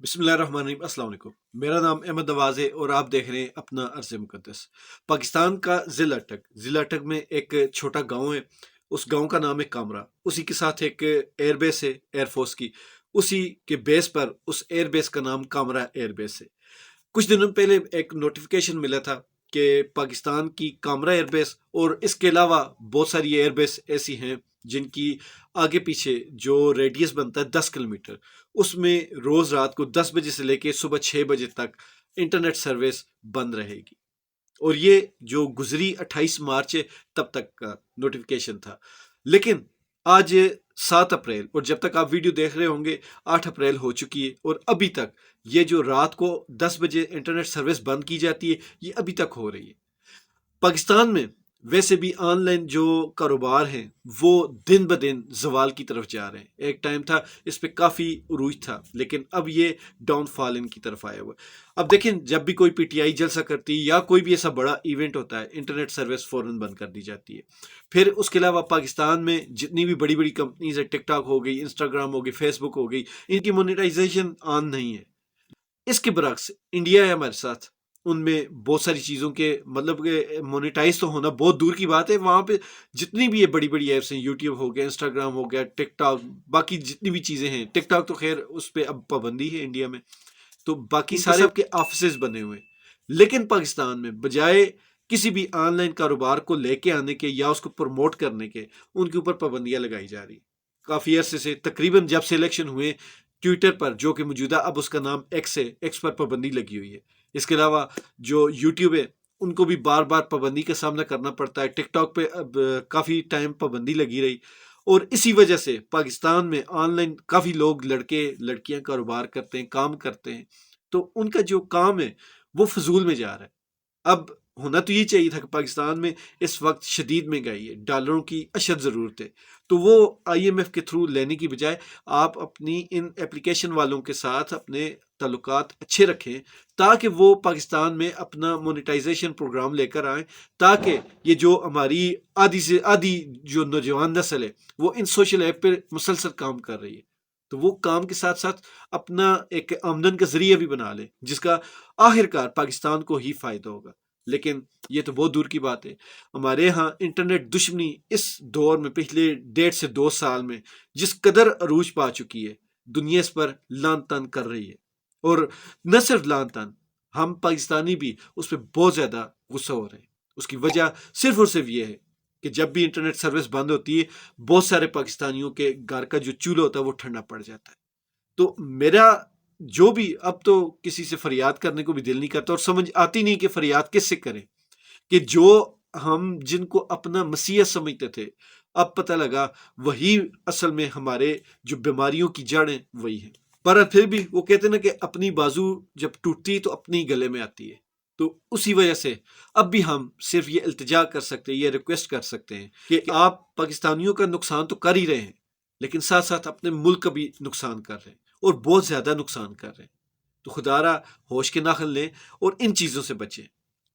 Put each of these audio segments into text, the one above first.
बिस्मिल्लाहिर्रहमानिर्रहीम। अस्सलाम वालेकुम। मेरा नाम अहमद नवाज है और आप देख रहे हैं अपना अर्ज़ मुक़द्दस। पाकिस्तान का ज़िला अटक में एक छोटा गांव है। उस गांव का नाम है कामरा। उसी के साथ एक एयरबेस है एयरफोर्स की। उसी के बेस पर उस एयरबेस का नाम कामरा एयरबेस है। कुछ दिनों पहले एक नोटिफिकेशन मिला था कि पाकिस्तान की कामरा एयरबेस और इसके अलावा बहुत सारी एयरबेस ऐसी हैं जिनकी आगे पीछे जो रेडियस बनता है 10 किलोमीटर, उसमें रोज़ रात को 10 बजे से लेकर सुबह 6 बजे तक इंटरनेट सर्विस बंद रहेगी। और ये जो गुजरी 28 मार्च है तब तक का नोटिफिकेशन था। लेकिन आज 7 अप्रैल, और जब तक आप वीडियो देख रहे होंगे 8 अप्रैल हो चुकी है और अभी तक ये जो रात को 10 बजे इंटरनेट सर्विस बंद की जाती है ये अभी तक हो रही है। पाकिस्तान में वैसे भी ऑनलाइन जो कारोबार हैं वो दिन ब दिन जवाल की तरफ जा रहे हैं। एक टाइम था इस पे काफ़ी उरूज था, लेकिन अब ये डाउनफॉल इनकी तरफ आया हुआ है। अब देखें, जब भी कोई पीटीआई जलसा करती है या कोई भी ऐसा बड़ा इवेंट होता है, इंटरनेट सर्विस फ़ौरन बंद कर दी जाती है। फिर उसके अलावा पाकिस्तान में जितनी भी बड़ी बड़ी कंपनीज है, टिकटॉक हो गई, इंस्टाग्राम हो गई, फेसबुक हो गई, इनकी मोनेटाइजेशन ऑन नहीं है। इसके बरक्स इंडिया है हमारे साथ, उनमें बहुत सारी चीज़ों के मतलब कि मोनेटाइज तो होना बहुत दूर की बात है। वहाँ पे जितनी भी ये बड़ी बड़ी ऐप्स हैं, यूट्यूब हो गया, इंस्टाग्राम हो गया, टिकटॉक, बाकी जितनी भी चीज़ें हैं, टिकटॉक तो खैर उस पर अब पाबंदी है इंडिया में, तो बाकी सारे आपके ऑफिस बने हुए हैं। लेकिन पाकिस्तान में बजाय किसी भी ऑनलाइन कारोबार को लेके आने के या उसको प्रमोट करने के, उनके ऊपर पाबंदियां लगाई जा रही। काफ़ी अरसे से, तकरीबन जब से इलेक्शन हुए, ट्विटर पर, जो कि मौजूदा अब उसका नाम एक्स है, एक्स पर पाबंदी लगी हुई है। इसके अलावा जो यूट्यूब है उनको भी बार बार पाबंदी का सामना करना पड़ता है। टिकटॉक पे अब काफ़ी टाइम पाबंदी लगी रही, और इसी वजह से पाकिस्तान में ऑनलाइन काफ़ी लोग, लड़के लड़कियां कारोबार करते हैं, काम करते हैं, तो उनका जो काम है वो फजूल में जा रहा है। अब होना तो ये चाहिए था कि पाकिस्तान में इस वक्त शदीद महंगाई है, डॉलरों की अशद ज़रूरत है, तो वो आईएमएफ के थ्रू लेने की बजाय आप अपनी इन एप्लीकेशन वालों के साथ अपने ताल्लुकात अच्छे रखें, ताकि वो पाकिस्तान में अपना मोनेटाइजेशन प्रोग्राम लेकर आएँ, ताकि ये जो हमारी आधी से आधी जो नौजवान नस्ल है वो इन सोशल ऐप पर मुसलसल काम कर रही है, तो वो काम के साथ साथ अपना एक आमदन का जरिया भी बना ले, जिसका आखिरकार पाकिस्तान को ही फ़ायदा होगा। लेकिन ये तो बहुत दूर की बात है। हमारे यहाँ इंटरनेट दुश्मनी इस दौर में, पिछले 1.5 से 2 साल में जिस कदर अरूज पा चुकी है, दुनिया इस पर लान तान कर रही है। और न सिर्फ लान तान, हम पाकिस्तानी भी उस पर बहुत ज़्यादा गुस्सा हो रहे हैं। उसकी वजह सिर्फ और सिर्फ ये है कि जब भी इंटरनेट सर्विस बंद होती है, बहुत सारे पाकिस्तानियों के घर का जो चूल्हा होता है वो ठंडा पड़ जाता है। तो मेरा जो भी, अब तो किसी से फरियाद करने को भी दिल नहीं करता, और समझ आती नहीं कि फरियाद किससे करें, कि जो हम जिनको अपना मसीहा समझते थे, अब पता लगा वही असल में हमारे जो बीमारियों की जड़ है वही है। पर फिर भी वो कहते हैं ना कि अपनी बाजू जब टूटती है तो अपनी गले में आती है। तो उसी वजह से अब भी हम सिर्फ ये इल्तिजा कर सकते हैं, ये रिक्वेस्ट कर सकते हैं कि आप पाकिस्तानियों का नुकसान तो कर ही रहे हैं, लेकिन साथ साथ अपने मुल्क का भी नुकसान कर रहे हैं, और बहुत ज़्यादा नुकसान कर रहे हैं। तो खुदारा होश के नाखन लें और इन चीज़ों से बचें।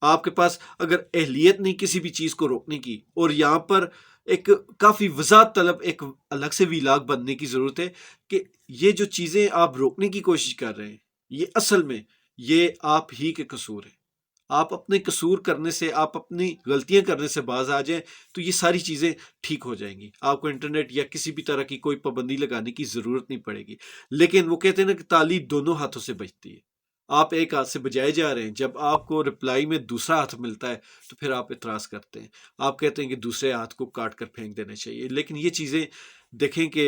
आपके पास अगर अहलियत नहीं किसी भी चीज़ को रोकने की, और यहाँ पर एक काफ़ी वज़ाहत तलब एक अलग से वीलाग बनने की ज़रूरत है कि ये जो चीज़ें आप रोकने की कोशिश कर रहे हैं, ये असल में ये आप ही के कसूर है। आप अपने कसूर करने से, आप अपनी गलतियां करने से बाज आ जाएं, तो ये सारी चीज़ें ठीक हो जाएंगी। आपको इंटरनेट या किसी भी तरह की कोई पाबंदी लगाने की ज़रूरत नहीं पड़ेगी। लेकिन वो कहते हैं ना कि ताली दोनों हाथों से बजती है। आप एक हाथ से बजाए जा रहे हैं, जब आपको रिप्लाई में दूसरा हाथ मिलता है तो फिर आप इतराज़ करते हैं। आप कहते हैं कि दूसरे हाथ को काट कर फेंक देना चाहिए। लेकिन ये चीज़ें देखें कि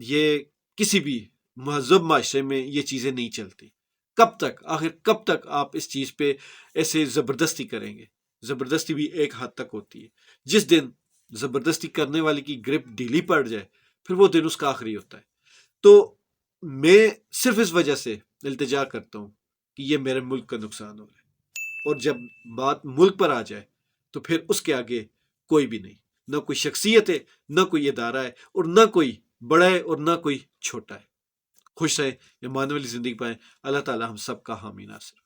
ये किसी भी महज़ब माशरे में ये चीज़ें नहीं चलती। कब तक, आखिर कब तक आप इस चीज़ पे ऐसे ज़बरदस्ती करेंगे? ज़बरदस्ती भी एक हद तक होती है। जिस दिन ज़बरदस्ती करने वाले की ग्रिप ढीली पड़ जाए, फिर वो दिन उसका आखिरी होता है। तो मैं सिर्फ इस वजह से इल्तिजा करता हूँ कि ये मेरे मुल्क का नुकसान हो रहा है, और जब बात मुल्क पर आ जाए तो फिर उसके आगे कोई भी नहीं, ना कोई शख्सियत है, ना कोई इदारा है, और ना कोई बड़ा है और ना कोई छोटा है। खुश रहे, ईमान वाली ज़िंदगी पाएं। अल्लाह ताला हम सब का हामी नासिर।